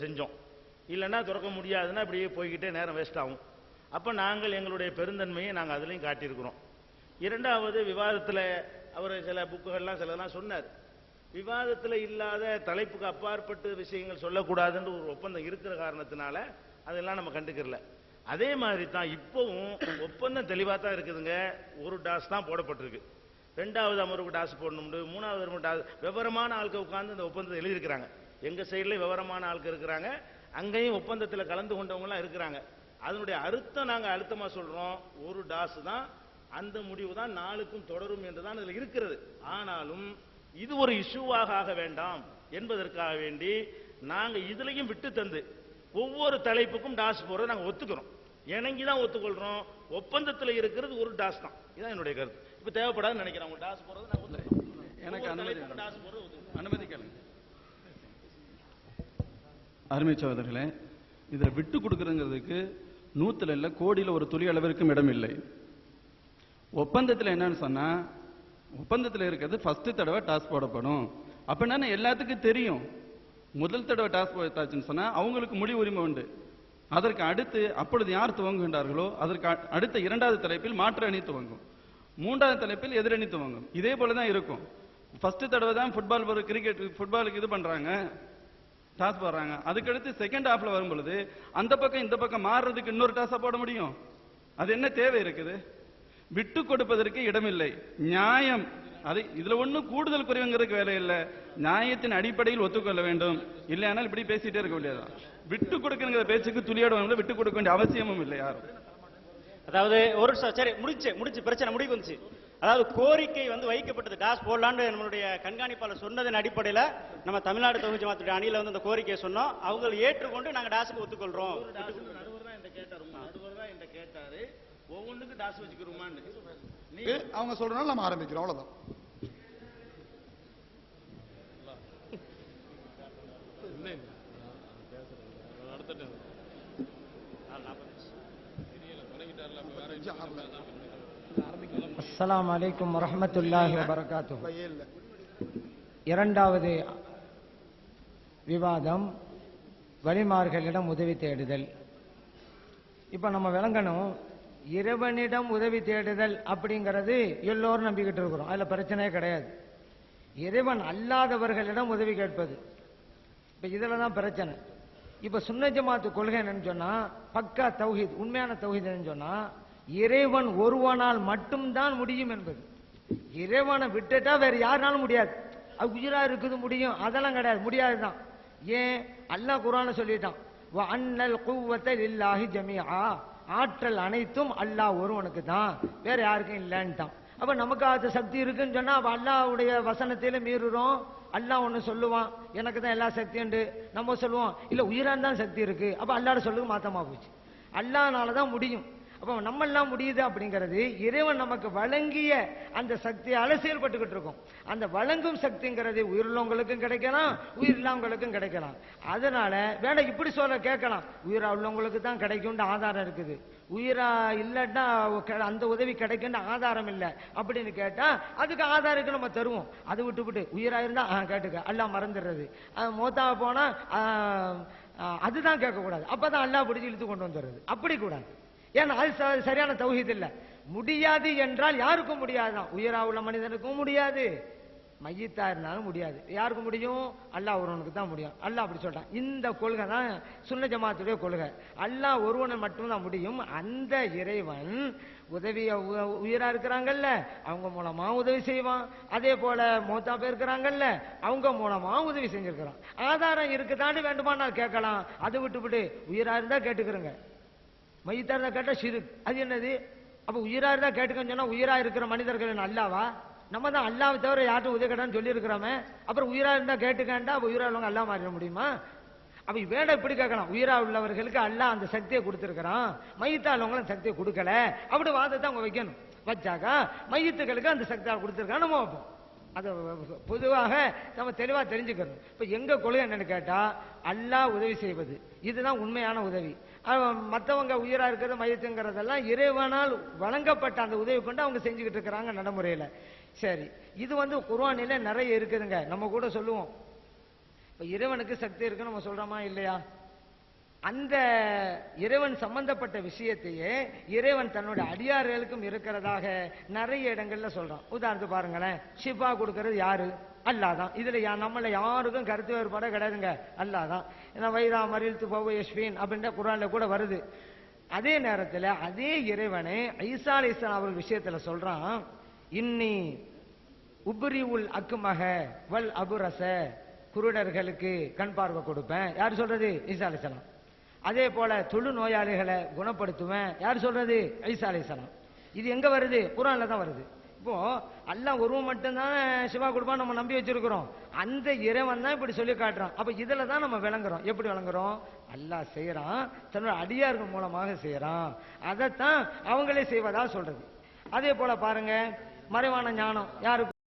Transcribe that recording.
செஞ்சோம். இல்லைன்னா திறக்க முடியாதுன்னா இப்படியே போய்கிட்டே நேரம் வேஸ்ட் ஆகும். அப்போ நாங்கள் எங்களுடைய பெருந்தன்மையை நாங்கள் அதுலேயும் காட்டியிருக்கிறோம். இரண்டாவது, விவாதத்தில் அவர் சில புக்குகள்லாம் சிலதெல்லாம் சொன்னார். விவாதத்தில் இல்லாத தலைப்புக்கு அப்பாற்பட்டு விஷயங்கள் சொல்லக்கூடாதுன்ற ஒரு ஒப்பந்தம் இருக்கிற காரணத்தினால அதெல்லாம் நம்ம கண்டுக்கிறல. அதே மாதிரி தான் இப்போவும் ஒப்பந்தம் தெளிவாக தான் இருக்குதுங்க. ஒரு டாஸ் தான் போடப்பட்டிருக்கு. ரெண்டாவது அமர்வுக்கு டாஸ் போடணும்னு, மூணாவது அமர்வு டாஸ், விவரமான ஆட்கள் உட்கார்ந்து இந்த ஒப்பந்தத்தை எழுதியிருக்கிறாங்க. எங்கள் சைடில் விவரமான ஆட்கள் இருக்கிறாங்க, அங்கேயும் ஒப்பந்தத்தில் கலந்து கொண்டவங்களாம் இருக்கிறாங்க. அதனுடைய அர்த்தம் நாங்கள் அழுத்தமாக சொல்கிறோம், ஒரு டாஸ் தான், அந்த முடிவு தான் நாளுக்கும் தொடரும் என்று தான் இதில் இருக்கிறது. ஆனாலும் இது ஒரு இஷ்யூவாக ஆக வேண்டாம் என்பதற்காக வேண்டி நாங்கள் இதுலையும் விட்டு தந்து ஒவ்வொரு தலைப்புக்கும் டாஸ் போடுறத நாங்கள் ஒத்துக்கிறோம், இணங்கி தான் ஒத்துக்கொள்கிறோம். ஒப்பந்தத்தில் இருக்கிறது ஒரு டாஸ் தான். இதுதான் என்னுடைய கருத்து. இப்போ தேவைப்படாதுன்னு நினைக்கிறேன். அவங்க டாஸ் போடுறது நான் ஒத்துக்கிறோம். எனக்கு அனுமதிக்கல. அருமை சகோதரர்களே, இதில் விட்டு கொடுக்குறங்கிறதுக்கு 100 இல்லை, கோடியில் ஒரு துளி அளவிற்கும் இடம் இல்லை. ஒப்பந்தத்தில் என்னன்னு சொன்னா, ஒப்பந்தத்தில் இருக்கிறது ஃபர்ஸ்ட் தடவை டாஸ் போடப்படும். அப்படின்னா எல்லாத்துக்கும் தெரியும், முதல் தடவை டாஸ் போட்டாச்சுன்னு சொன்னா அவங்களுக்கு முடிவு உரிமை உண்டு. அதற்கு அடுத்து அப்பொழுது யார் துவங்குகின்றார்களோ அதற்கு அடுத்த இரண்டாவது தலைப்பில் மாற்று அணி துவங்கும், மூன்றாவது தலைப்பில் எதிரணி துவங்கும். இதே போலதான் இருக்கும். ஃபர்ஸ்ட் தடவை தான் ஃபுட்பால், ஒரு கிரிக்கெட் ஃபுட்பாலுக்கு இது பண்றாங்க, டாஸ் போடுறாங்க. அதுக்கடுத்து செகண்ட் ஹாஃப்ல வரும் பொழுது அந்த பக்கம் இந்த பக்கம் மாறுறதுக்கு இன்னொரு டாஸா போட முடியும்? அது என்ன தேவை இருக்குது? விட்டு கொடுப்பதற்கு இடமில்லை. நியாயம், அது இதுல ஒன்னும் கூடுதல் குறைவுங்கிறதுக்கு வேலை இல்லை. நியாயத்தின் அடிப்படையில் ஒத்துக்கொள்ள வேண்டும். இல்லையானால் இப்படி பேசிட்டே இருக்க முடியாதான். விட்டு கொடுக்கிற பேச்சுக்கு துளியாடுவாங்க, விட்டு கொடுக்க வேண்டிய அவசியமும் இல்லை யாரும். அதாவது ஒரு சரி முடிச்சு பிரச்சனை முடிவு வந்துச்சு. அதாவது கோரிக்கை வைக்கப்பட்டது, டாஸ் போடலான்னு நம்மளுடைய கண்காணிப்பாளர் சொன்னதன் அடிப்படையில் நம்ம தமிழ்நாடு தொகுதி ஜமாத்துடைய அணியில அந்த கோரிக்கையை சொன்னோம். அவங்க ஏற்றுக்கொண்டு நாங்க டாஸுக்கு ஒத்துக்கொள்றோம். நடுவர் தான் என்கிட்ட கேட்டாரு, ஒவ்வொன்றுக்கு டாஸ் வச்சுக்கிறோமான்னு அவங்க சொல்றதுனால நம்ம ஆரம்பிக்கிறோம், அவ்வளவுதான். அஸ்ஸலாமு அலைக்கும் வரஹ்மத்துல்லாஹி வபரகாத்துஹு. இரண்டாவது விவாதம், வலிமார்களிடம் உதவி தேடுதல். இப்ப நம்ம விளங்கணும், இறைவனிடம் உதவி தேடுதல் அப்படிங்கிறது எல்லோரும் நம்பிக்கிட்டு இருக்கிறோம், அதுல பிரச்சனையே கிடையாது. இறைவன் அல்லாதவர்களிடம் உதவி கேட்பது, இப்ப இதுலதான் பிரச்சனை. இப்ப சுன்ன ஜமாத்து கொள்கை என்னன்னு சொன்னா, பக்கா தௌஹீத், உண்மையான தௌஹீத் என்னன்னு சொன்னா, இறைவன் ஒருவனால் மட்டும்தான் முடியும் என்பது. இறைவனை விட்டுட்டா வேற யாருனாலும் முடியாது. அது உயிரா இருக்குது முடியும், அதெல்லாம் கிடையாது, முடியாதுதான். ஏன்? அல்லாஹ் குர்ஆன்ல சொல்லிட்டான், வ அன்னல் குவ்வத லில்லாஹி ஜமீஆ, ஆற்றல் அனைத்தும் அல்லாஹ் ஒருவனுக்கு தான், வேற யாருக்கும் இல்லைன்ட்டான். அப்ப நமக்கு அது சக்தி இருக்குன்னு சொன்னா அப்ப அல்லாஹ்வுடைய வசனத்தில மீறுறோம். அல்லாஹ் ஒன்னு சொல்லுவான், எனக்கு தான் எல்லா சக்தியும், நம்ம சொல்லுவோம் இல்ல உயிரான் தான் சக்தி இருக்கு. அப்ப அல்லாஹ்வோட சொல்லுக்கு மாத்தமா போச்சு. அல்லாஹ்னால தான் முடியும். அப்ப நம்ம எல்லாம் முடியுது அப்படிங்கிறது இறைவன் நமக்கு வழங்கிய அந்த சக்தியால செயல்பட்டுக்கிட்டு இருக்கும். அந்த வழங்கும் சக்திங்கிறது உயிருள்ளவங்களுக்கும் கிடைக்கலாம், உயிர் இல்லாமங்களுக்கும் கிடைக்கலாம். அதனால வேணா இப்படி சொல்ல கேட்கலாம், உயிரா உள்ளவங்களுக்கு தான் கிடைக்கும்னு ஆதாரம் இருக்குது, உயிரா இல்லைன்னா அந்த உதவி கிடைக்குன்னு ஆதாரம் இல்லை அப்படின்னு கேட்டா அதுக்கு ஆதாரத்துக்கு நம்ம தருவோம். அதை விட்டு உயிரா இருந்தா கேட்டுக்க, அல்லாஹ் மறந்துடுறது, மோத்தா போனா அதுதான் கேட்கக்கூடாது. அப்பதான் அல்லாஹ் பிடிச்சி இழுத்து கொண்டு வந்துடுறது, அப்படி கூடாது. ஏன்னா அது சரியான தௌஹீத் இல்ல. முடியாது என்றால் யாருக்கும் முடியாதுதான், உயிரா உள்ள மனிதனுக்கும் முடியாது, மையத்தா இருந்தாலும் முடியாது. யாருக்கு முடியும்? அல்லாஹ் ஒருவனுக்கு தான் முடியும். அல்லாஹ் அப்படி சொல்றான். இந்த கொள்கை தான் சுன்ன ஜமாத்துடைய கொள்கை. அல்லாஹ் ஒருவனை மட்டும்தான் முடியும். அந்த இறைவன் உதவிய உயிரா இருக்கிறாங்கல்ல அவங்க மூலமா உதவி செய்வான். அதே போல மோத்தா பேர் இருக்கிறாங்கல்ல அவங்க மூலமா உதவி செஞ்சிருக்கிறான். ஆதாரம் இருக்குதான்னு வேண்டுமானால் கேட்கலாம். அதை விட்டு உயிரா இருந்தா கேட்டுக்கிறங்க, மையத்தா இருந்தா கேட்டா ஷிர்க். அது என்னது? அப்ப உயிரா இருந்தா கேட்டுக்கன்னு சொன்னா உயிரா இருக்கிற மனிதர்கள் அல்லாவா? நம்ம தான் அல்லாவை தவிர யார்ட்டும் உதவி கேட்டான்னு சொல்லி இருக்கிறோமே. அப்புறம் உயிரா இருந்தா கேட்டுக்கண்டா அப்ப உயிரா உள்ளவங்க அல்லா மாறிட முடியுமா? அப்ப வேண்டாம் இப்படி கேட்கலாம், உயிரா உள்ளவர்களுக்கு அல்லாஹ் அந்த சக்தியை கொடுத்திருக்கிறான், மையத்தா உள்ளவங்களும் சக்தியை கொடுக்கல, அப்படி வாதத்தை அவங்க வைக்கணும். வச்சாக்கா மையத்துகளுக்கு அந்த சக்தியை கொடுத்திருக்கான் நம்ம வைப்போம். அதை பொதுவாக நம்ம தெளிவா தெரிஞ்சுக்கணும். இப்ப எங்க கொள்கை என்னன்னு கேட்டா, அல்லாஹ் உதவி செய்வது இதுதான் உண்மையான உதவி. மற்றவங்க உயிரா இருக்கிறது மையத்துங்கிறதெல்லாம் இறைவனால் வழங்கப்பட்ட அந்த உதவி கொண்டு அவங்க செஞ்சுக்கிட்டு இருக்கிறாங்க நடைமுறையில. சரி, இது குர்ஆனில நிறைய இருக்குதுங்க. நம்ம கூட சொல்லுவோம், இப்ப இறைவனுக்கு சக்தி இருக்கு நம்ம சொல்றோமா இல்லையா? அந்த இறைவன் சம்பந்தப்பட்ட விஷயத்தையே இறைவன் தன்னுடைய அடியார்களுக்கும் இருக்கிறதாக நிறைய இடங்கள்ல சொல்றான். உதாரணத்துக்கு பாருங்களேன், ஷிஃபா கொடுக்கிறது யாரு? அல்லாதான். இதுல நம்மள யாருக்கும் கருத்து வேறுபாடே கிடையாதுங்க, அல்லாதான். ஏன்னா வைரா மரில் துபவு யஸ்வீன் அப்படின்ற குர்ஆன்ல கூட வருது. அதே நேரத்தில் அதே இறைவனை ஈசா அலைஹிஸ்ஸலாம் அவர்கள் விஷயத்துல சொல்றான், இன்னி உப்ரி உல் அக்மஹ வல் அபுரஸ, குருடர்களுக்கு கண் பார்வை கொடுப்பேன். யார் சொல்றது? ஈசா அலைஹிஸ்ஸலாம். அதே போல தொழு நோயாளிகளை குணப்படுத்துவேன். யார் சொல்றது? ஈசா அலைஹிஸ்ஸலாம். இது எங்க வருது? குர்ஆன்ல தான் வருது. இப்போ அல்லாஹ் ஒருவன் மட்டும்தான் சிவா கொடுப்பான் நம்ம நம்பி வச்சிருக்கிறோம். அந்த இறைவன் தான் இப்படி சொல்லி காட்டுறான். அப்ப இதுல தான் நம்ம விளங்குறோம். எப்படி விளங்குறோம்? அல்லாஹ் செய்யறான், தன்னோட அடியார்கள் மூலமாக செய்யறான். அதைத்தான் அவங்களே செய்வதா சொல்றது. அதே போல பாருங்க, மறைவான ஞானம் யாருக்கு